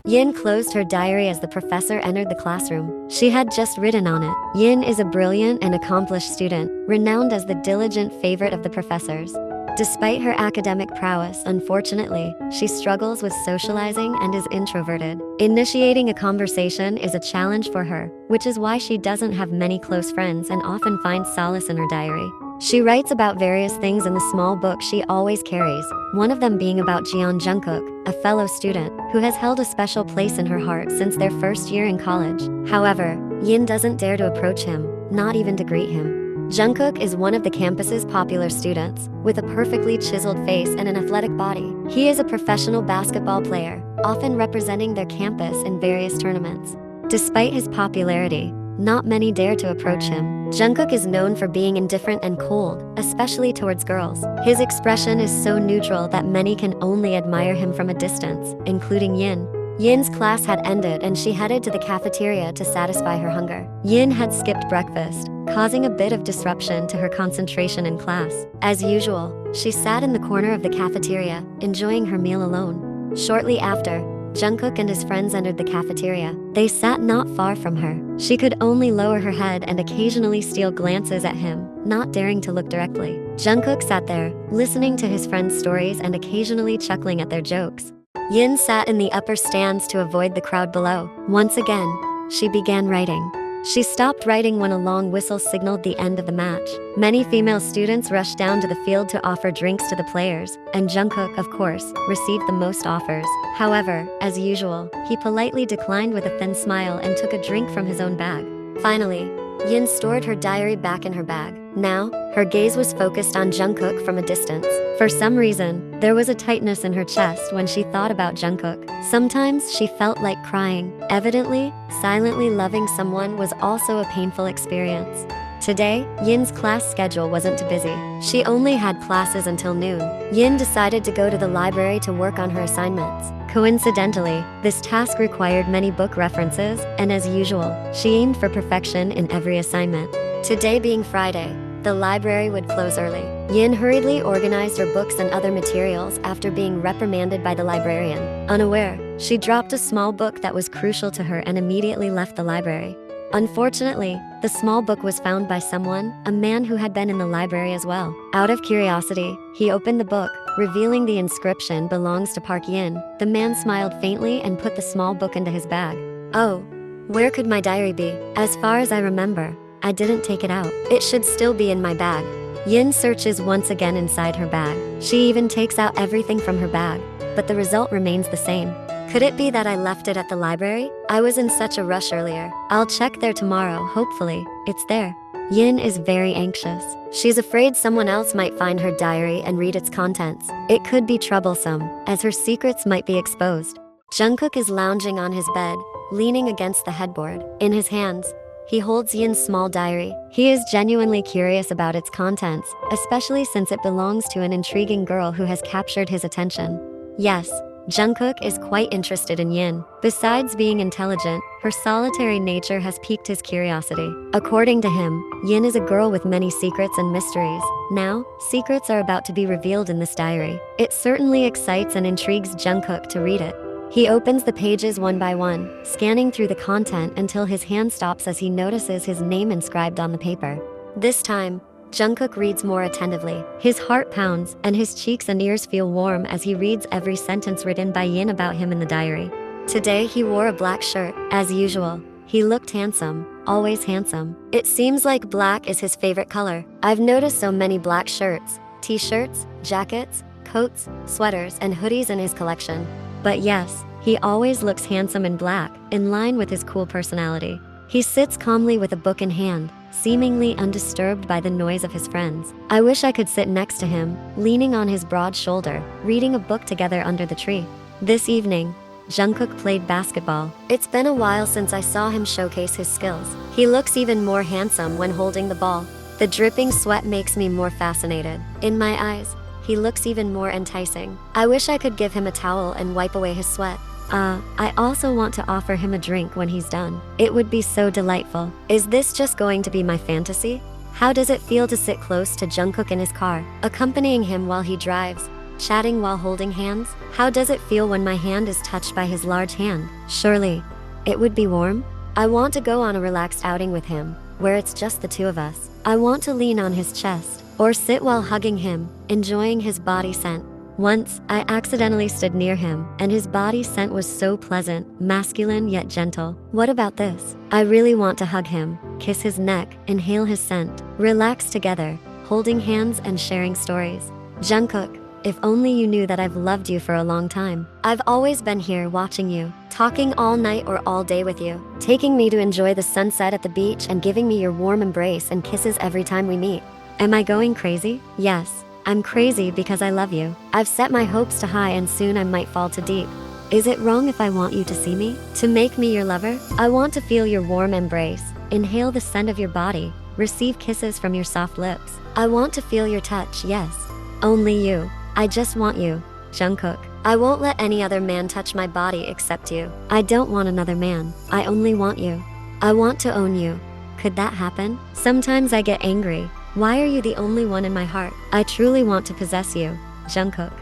Yin closed her diary as the professor entered the classroom. She had just written on it, "Yin is a brilliant and accomplished student, renowned as the diligent favorite of the professors. Despite her academic prowess, unfortunately, she struggles with socializing and is introverted. Initiating a conversation is a challenge for her, which is why she doesn't have many close friends and often finds solace in her diary. She writes about various things in the small book she always carries, one of them being about Jungkook, a fellow student, who has held a special place in her heart since their first year in college. However, Yin doesn't dare to approach him, not even to greet him. Jungkook is one of the campus's popular students, with a perfectly chiseled face and an athletic body. He is a professional basketball player, often representing their campus in various tournaments. Despite his popularity, not many dare to approach him. Jungkook is known for being indifferent and cold, especially towards girls. His expression is so neutral that many can only admire him from a distance, including Yin. Yin's class had ended and she headed to the cafeteria to satisfy her hunger. Yin had skipped breakfast, causing a bit of disruption to her concentration in class. As usual, she sat in the corner of the cafeteria, enjoying her meal alone. Shortly after, Jungkook and his friends entered the cafeteria. They sat not far from her. She could only lower her head and occasionally steal glances at him, not daring to look directly. Jungkook sat there, listening to his friends' stories and occasionally chuckling at their jokes. Yin sat in the upper stands to avoid the crowd below. Once again, she began writing. She stopped writing when a long whistle signaled the end of the match. Many female students rushed down to the field to offer drinks to the players, and Jungkook, of course, received the most offers. However, as usual, he politely declined with a thin smile and took a drink from his own bag. Finally, Yin stored her diary back in her bag. Now, her gaze was focused on Jungkook from a distance. For some reason, there was a tightness in her chest when she thought about Jungkook. Sometimes she felt like crying. Evidently, silently loving someone was also a painful experience. Today, Yin's class schedule wasn't too busy. She only had classes until noon. Yin decided to go to the library to work on her assignments. Coincidentally, this task required many book references, and as usual, she aimed for perfection in every assignment. Today being Friday, the library would close early. Yin hurriedly organized her books and other materials after being reprimanded by the librarian. Unaware, she dropped a small book that was crucial to her and immediately left the library. Unfortunately, the small book was found by someone, a man who had been in the library as well. Out of curiosity, he opened the book, revealing the inscription belongs to Park Yin. The man smiled faintly and put the small book into his bag. "Oh, where could my diary be? As far as I remember, I didn't take it out. It should still be in my bag." Yin searches once again inside her bag. She even takes out everything from her bag, but the result remains the same. Could it be that I left it at the library? I was in such a rush earlier. I'll check there tomorrow, hopefully, it's there. Yin is very anxious. She's afraid someone else might find her diary and read its contents. It could be troublesome, as her secrets might be exposed. Jungkook is lounging on his bed, leaning against the headboard. In his hands, he holds Yin's small diary. He is genuinely curious about its contents, especially since it belongs to an intriguing girl who has captured his attention. Yes, Jungkook is quite interested in Yin. Besides being intelligent, her solitary nature has piqued his curiosity. According to him, Yin is a girl with many secrets and mysteries. Now, secrets are about to be revealed in this diary. It certainly excites and intrigues Jungkook to read it. He opens the pages one by one, scanning through the content until his hand stops as he notices his name inscribed on the paper. This time, Jungkook reads more attentively. His heart pounds, and his cheeks and ears feel warm as he reads every sentence written by Yin about him in the diary. Today he wore a black shirt. As usual, he looked handsome, always handsome. It seems like black is his favorite color. I've noticed so many black shirts, t-shirts, jackets, coats, sweaters, and hoodies in his collection. But yes, he always looks handsome in black, in line with his cool personality. He sits calmly with a book in hand, seemingly undisturbed by the noise of his friends. I wish I could sit next to him, leaning on his broad shoulder, reading a book together under the tree. This evening, Jungkook played basketball. It's been a while since I saw him showcase his skills. He looks even more handsome when holding the ball. The dripping sweat makes me more fascinated. In my eyes, he looks even more enticing. I wish I could give him a towel and wipe away his sweat. I also want to offer him a drink when he's done. It would be so delightful. Is this just going to be my fantasy? How does it feel to sit close to Jungkook in his car, accompanying him while he drives? chatting while holding hands? How does it feel when my hand is touched by his large hand? Surely, it would be warm? I want to go on a relaxed outing with him, where it's just the two of us. I want to lean on his chest, or sit while hugging him, enjoying his body scent. Once, I accidentally stood near him, and his body scent was so pleasant, masculine yet gentle. What about this? I really want to hug him, kiss his neck, inhale his scent, relax together, holding hands and sharing stories. Jungkook, if only you knew that I've loved you for a long time. I've always been here watching you, talking all night or all day with you, taking me to enjoy the sunset at the beach and giving me your warm embrace and kisses every time we meet. Am I going crazy? Yes. I'm crazy because I love you. I've set my hopes to high and soon I might fall to deep. Is it wrong if I want you to see me? To make me your lover? I want to feel your warm embrace, inhale the scent of your body, receive kisses from your soft lips. I want to feel your touch, yes. Only you. I just want you, Jungkook. I won't let any other man touch my body except you. I don't want another man. I only want you. I want to own you. Could that happen? Sometimes I get angry. Why are you the only one in my heart? I truly want to possess you, Jungkook.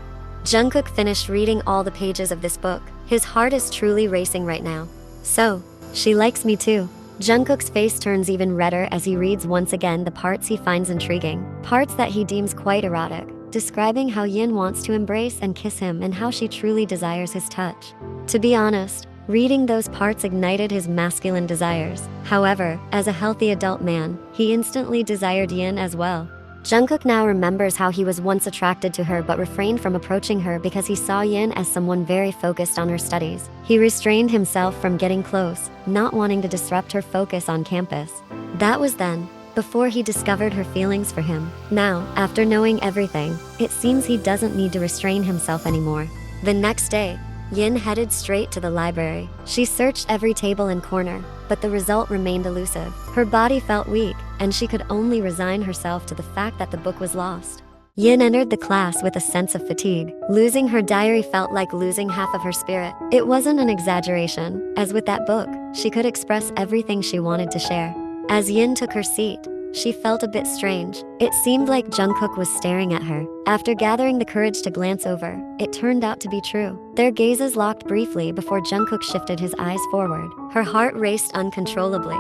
Jungkook finished reading all the pages of this book. His heart is truly racing right now. So, she likes me too. Jungkook's face turns even redder as he reads once again the parts he finds intriguing, parts that he deems quite erotic, describing how Yin wants to embrace and kiss him and how she truly desires his touch. To be honest, reading those parts ignited his masculine desires. However, as a healthy adult man, he instantly desired Yin as well. Jungkook now remembers how he was once attracted to her but refrained from approaching her because he saw Yin as someone very focused on her studies. He restrained himself from getting close, not wanting to disrupt her focus on campus. That was then, before he discovered her feelings for him. Now, after knowing everything, it seems he doesn't need to restrain himself anymore. The next day, Yin headed straight to the library. She searched every table and corner, but the result remained elusive. Her body felt weak, and she could only resign herself to the fact that the book was lost. Yin entered the class with a sense of fatigue. Losing her diary felt like losing half of her spirit. It wasn't an exaggeration, as with that book, she could express everything she wanted to share. As Yin took her seat, she felt a bit strange. It seemed like Jungkook was staring at her. After gathering the courage to glance over, it turned out to be true. Their gazes locked briefly before Jungkook shifted his eyes forward. Her heart raced uncontrollably.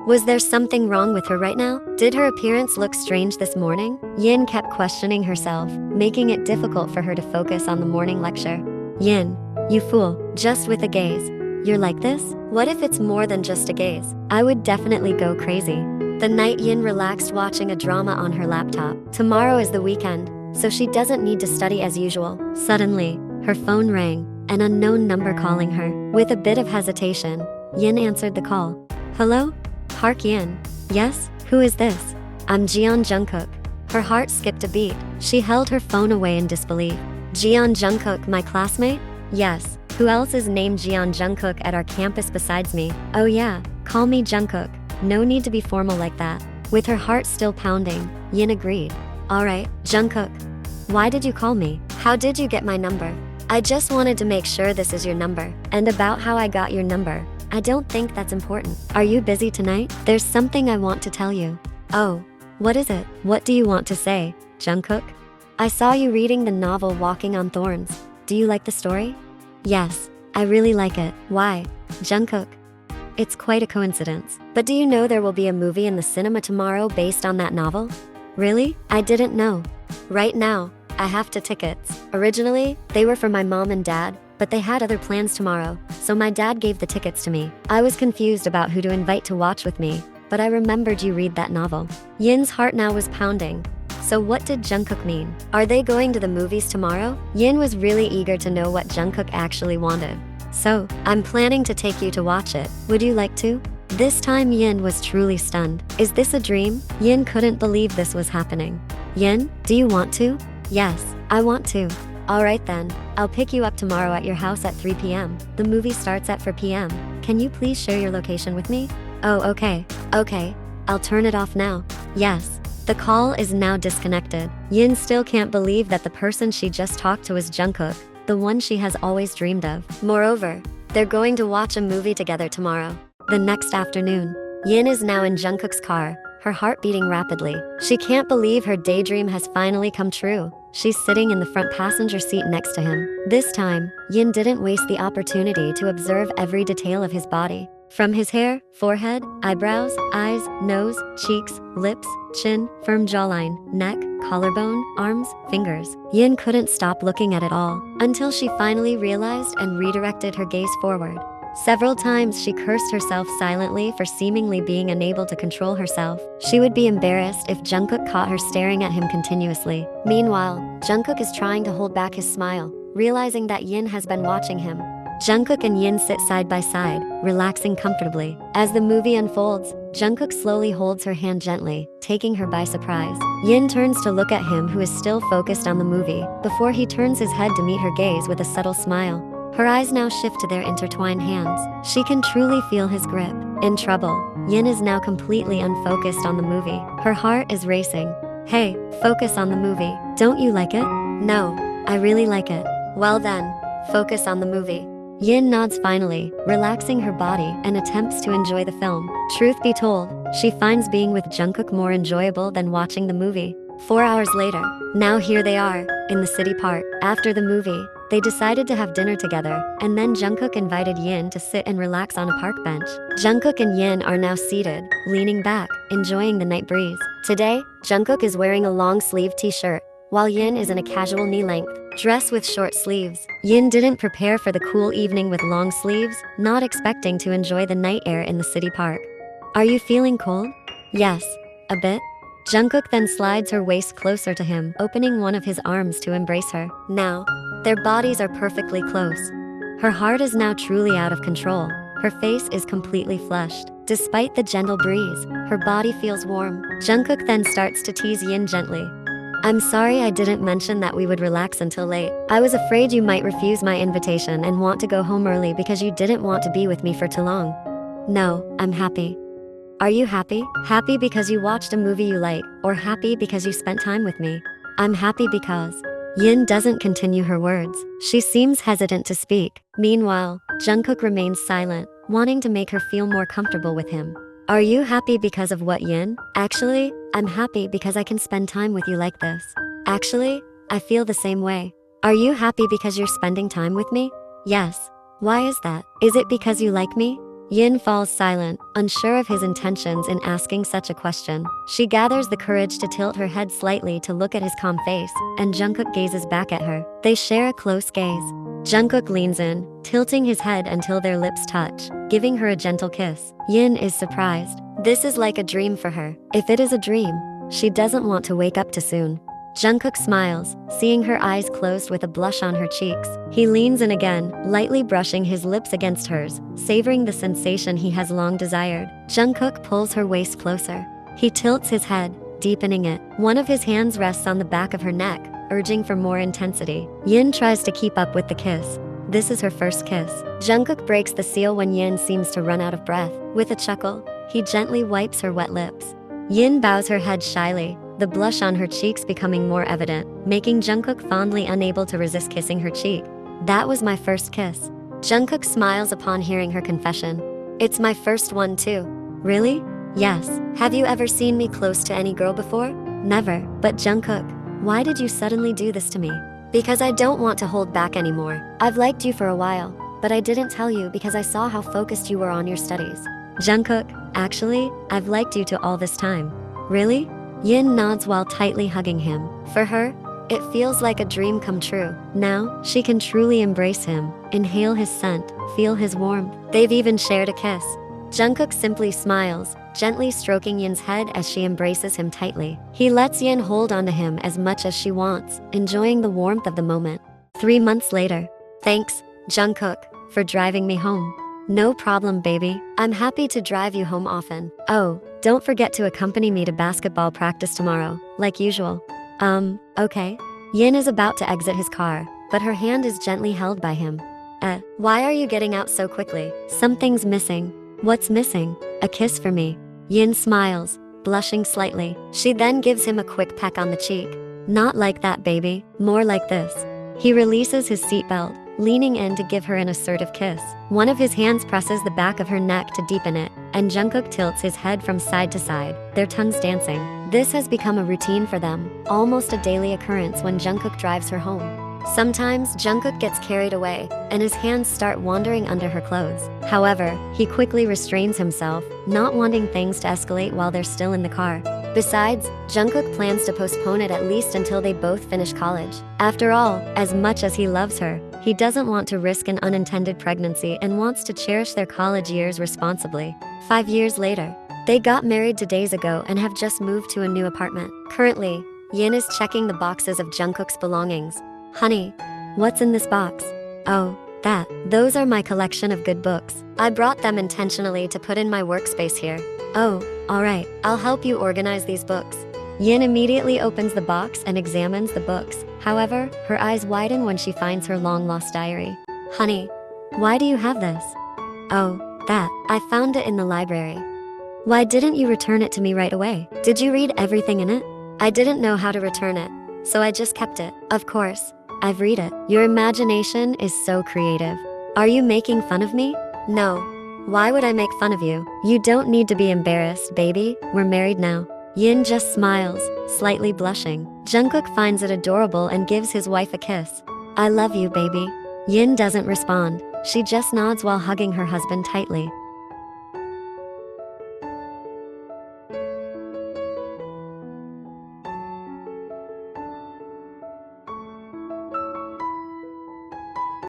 Was there something wrong with her right now? Did her appearance look strange this morning? Yin kept questioning herself, making it difficult for her to focus on the morning lecture. Yin, you fool, just with a gaze. You're like this? What if it's more than just a gaze? I would definitely go crazy. The night Yin relaxed watching a drama on her laptop. Tomorrow is the weekend, so she doesn't need to study as usual. Suddenly, her phone rang, an unknown number calling her. With a bit of hesitation, Yin answered the call. Hello? Park Yin. Yes? Who is this? I'm Jungkook. Her heart skipped a beat. She held her phone away in disbelief. Jungkook, my classmate? Yes. Who else is named Jungkook at our campus besides me? Oh yeah, call me Jungkook. No need to be formal like that. With her heart still pounding, Yin agreed. Alright, Jungkook. Why did you call me? How did you get my number? I just wanted to make sure this is your number. And about how I got your number, I don't think that's important. Are you busy tonight? There's something I want to tell you. Oh, what is it? What do you want to say, Jungkook? I saw you reading the novel Walking on Thorns. Do you like the story? Yes, I really like it. Why, Jungkook? It's quite a coincidence. But do you know there will be a movie in the cinema tomorrow based on that novel? Really? I didn't know. Right now, I have 2 tickets. Originally, they were for my mom and dad, but they had other plans tomorrow, so my dad gave the tickets to me. I was confused about who to invite to watch with me, but I remembered you read that novel. Yin's heart now was pounding. So what did Jungkook mean? Are they going to the movies tomorrow? Yin was really eager to know what Jungkook actually wanted. So, I'm planning to take you to watch it. Would you like to? This time Yin was truly stunned. Is this a dream? Yin couldn't believe this was happening. Yin, do you want to? Yes, I want to. Alright then, I'll pick you up tomorrow at your house at 3 p.m. The movie starts at 4 p.m. Can you please share your location with me? Oh, okay. Okay, I'll turn it off now. Yes. The call is now disconnected. Yin still can't believe that the person she just talked to is Jungkook, the one she has always dreamed of. Moreover, they're going to watch a movie together tomorrow. The next afternoon, Yin is now in Jungkook's car, her heart beating rapidly. She can't believe her daydream has finally come true. she's sitting in the front passenger seat next to him. This time, Yin didn't waste the opportunity to observe every detail of his body. From his hair, forehead, eyebrows, eyes, nose, cheeks, lips, chin, firm jawline, neck, collarbone, arms, fingers. Yin couldn't stop looking at it all until she finally realized and redirected her gaze forward. Several times she cursed herself silently for seemingly being unable to control herself. She would be embarrassed if Jungkook caught her staring at him continuously. Meanwhile, Jungkook is trying to hold back his smile, realizing that Yin has been watching him. Jungkook and Yin sit side by side, relaxing comfortably. As the movie unfolds, Jungkook slowly holds her hand gently, taking her by surprise. Yin turns to look at him, who is still focused on the movie, before he turns his head to meet her gaze with a subtle smile. Her eyes now shift to their intertwined hands. She can truly feel his grip. In trouble, Yin is now completely unfocused on the movie. Her heart is racing. Hey, focus on the movie. Don't you like it? No, I really like it. Well then, focus on the movie. Yin nods finally, relaxing her body and attempts to enjoy the film. Truth be told, she finds being with Jungkook more enjoyable than watching the movie. 4 hours later, now here they are, in the city park. After the movie, they decided to have dinner together, and then Jungkook invited Yin to sit and relax on a park bench. Jungkook and Yin are now seated, leaning back, enjoying the night breeze. Today, Jungkook is wearing a long-sleeved t-shirt, while Yin is in a casual knee-length dress with short sleeves. Yin didn't prepare for the cool evening with long sleeves, not expecting to enjoy the night air in the city park. Are you feeling cold? Yes, a bit. Jungkook then slides her waist closer to him, opening one of his arms to embrace her. Now, their bodies are perfectly close. Her heart is now truly out of control. Her face is completely flushed. Despite the gentle breeze, her body feels warm. Jungkook then starts to tease Yin gently. I'm sorry I didn't mention that we would relax until late. I was afraid you might refuse my invitation and want to go home early because you didn't want to be with me for too long. No, I'm happy. Are you happy? Happy because you watched a movie you like, or happy because you spent time with me? I'm happy because… Yin doesn't continue her words. She seems hesitant to speak. Meanwhile, Jungkook remains silent, wanting to make her feel more comfortable with him. Are you happy because of what, Yin? Actually, I'm happy because I can spend time with you like this. Actually, I feel the same way. Are you happy because you're spending time with me? Yes. Why is that? Is it because you like me? Yin falls silent, unsure of his intentions in asking such a question. She gathers the courage to tilt her head slightly to look at his calm face, and Jungkook gazes back at her. They share a close gaze. Jungkook leans in, tilting his head until their lips touch, giving her a gentle kiss. Yin is surprised. This is like a dream for her. If it is a dream, she doesn't want to wake up too soon. Jungkook smiles, seeing her eyes closed with a blush on her cheeks. He leans in again, lightly brushing his lips against hers, savoring the sensation he has long desired. Jungkook pulls her waist closer. He tilts his head, deepening it. One of his hands rests on the back of her neck, urging for more intensity. Yin tries to keep up with the kiss. This is her first kiss. Jungkook breaks the seal when Yin seems to run out of breath. With a chuckle, he gently wipes her wet lips. Yin bows her head shyly, the blush on her cheeks becoming more evident, making Jungkook fondly unable to resist kissing her cheek. That was my first kiss. Jungkook smiles upon hearing her confession. It's my first one too. Really? Yes. Have you ever seen me close to any girl before? Never. But Jungkook, why did you suddenly do this to me? Because I don't want to hold back anymore. I've liked you for a while, but I didn't tell you because I saw how focused you were on your studies. Jungkook, actually, I've liked you to all this time. Really? Yin nods while tightly hugging him. For her, it feels like a dream come true. Now, she can truly embrace him, inhale his scent, feel his warmth. They've even shared a kiss. Jungkook simply smiles, gently stroking Yin's head as she embraces him tightly. He lets Yin hold onto him as much as she wants, enjoying the warmth of the moment. 3 months later. Thanks, Jungkook, for driving me home. No problem, baby. I'm happy to drive you home often. Oh, don't forget to accompany me to basketball practice tomorrow, like usual. Okay. Yin is about to exit his car, but her hand is gently held by him. Why are you getting out so quickly? Something's missing. What's missing? A kiss for me. Yin smiles, blushing slightly. She then gives him a quick peck on the cheek. Not like that, baby. More like this. He releases his seatbelt, leaning in to give her an assertive kiss. One of his hands presses the back of her neck to deepen it, and Jungkook tilts his head from side to side, their tongues dancing. This has become a routine for them, almost a daily occurrence when Jungkook drives her home. Sometimes Jungkook gets carried away, and his hands start wandering under her clothes. However, he quickly restrains himself, not wanting things to escalate while they're still in the car. Besides, Jungkook plans to postpone it at least until they both finish college. After all, as much as he loves her, he doesn't want to risk an unintended pregnancy and wants to cherish their college years responsibly. 5 years later, they got married 2 days ago and have just moved to a new apartment. Currently, Yin is checking the boxes of Jungkook's belongings. Honey, what's in this box? Oh, that. Those are my collection of good books. I brought them intentionally to put in my workspace here. Oh, alright, I'll help you organize these books. Yin immediately opens the box and examines the books. However, her eyes widen when she finds her long-lost diary. Honey, why do you have this? Oh, that. I found it in the library. Why didn't you return it to me right away? Did you read everything in it? I didn't know how to return it, so I just kept it. Of course, I've read it. Your imagination is so creative. Are you making fun of me? No. Why would I make fun of you? You don't need to be embarrassed, baby. We're married now. Yin just smiles, slightly blushing. Jungkook finds it adorable and gives his wife a kiss. I love you, baby. Yin doesn't respond. She just nods while hugging her husband tightly.